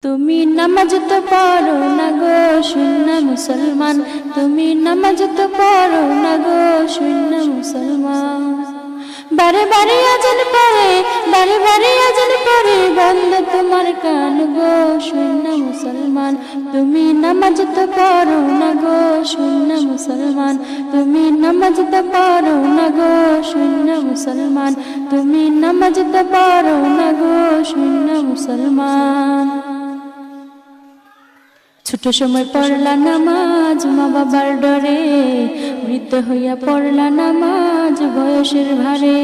তুমি নামাজ তো পড়ো না গো শূন্য মুসলমান, তুমি নামাজ তো পড়ো না গো শূন্য মুসলমান। বারে বারে আজান পড়ে, বারে বারে আজান পড়ে, বন্ধ তোমার কান গো শূন্য মুসলমান। তুমি নামাজ তো পড়ো না গো শূন্য মুসলমান, তুমি নামাজ তো পড়ো না গো শূন্য মুসলমান, তুমি নামাজ তো পড়ো না গো শূন্য মুসলমান। ছোট সময় পড়লা নামাজ মা বাবার ডরে, বৃদ্ধ হইয়া পড়লা নামাজ বয়সের ভারে।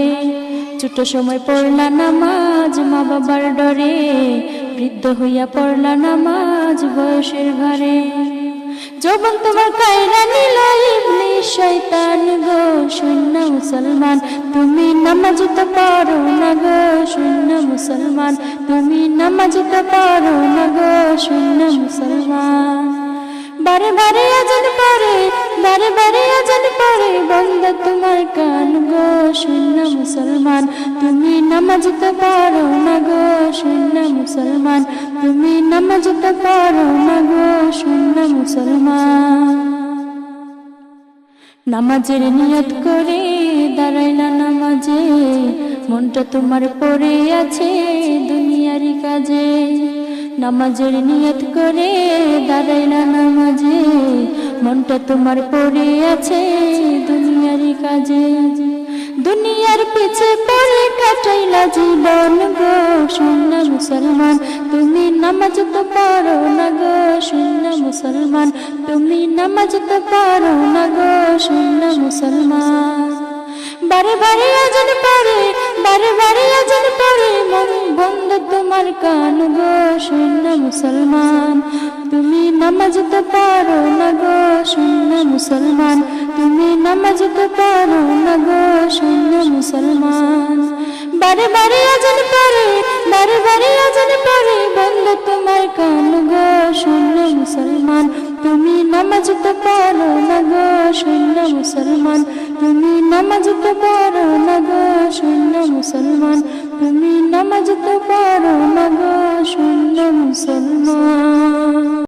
ছোট সময় পড়লা নামাজ মা বাবার ডরে, বৃদ্ধ হইয়া পড়লা নামাজ বয়সের ভারে। যৌবন তোমার কায়রা নিল ইবলিস শয়তান গো শূন্য মুসলমান, তুমি নামাজ তো পড়ো না গো শূন্য মুসলমান, তুমি নামাজ তো পড়ো না গো শূন্য মুসলমান। বারে বারে আজান পড়ে, বারে বারে আজান পড়ে, বন্ধ তোমার কান গো শূন্য মুসলমান। তুমি নামাজ তো পড়ো না গো শূন্য মুসলমান, তুমি নামাজ তো পড়ো না গো শূন্য মুসলমান। নামাজের নিয়ত করে দাঁড়াইলা নামাজে, মনটা তোমার পড়ে আছে দুনিয়ারি কাজে। নামাজের নিয়ত করে দাঁড়াইলা নামাজে, মনটা তোমার পড়ে আছে দুনিয়ারি কাজে। দুনিয়ার পিছে পড়ে কাটাইলা জীবন গো শূন্য মুসলমান, তুমি নামাজ তো পড়ো না গো শূন্য মুসলমান, তুমি নামাজ তো পড়ো না গো শূন্য মুসলমান। বারে বারে আজান পড়ে, বারে বারে আজান পড়ে, মন বন্ধ তোমার কান গো শূন্য মুসলমান। তুমি নামাজ তো পড়ো না গো শূন্য মুসলমান, তুমি নামাজ তো পড়ো না গো শূন্য মুসলমান। বারে বারে আজান পড়ে, বারে বারে আজান পড়ে, বন্ধ তোমার কান গো শূন্য মুসলমান। তুমি নামাজ তো পড়ো না গো শূন্য মুসলমান, তুমি নামাজ তো পড়ো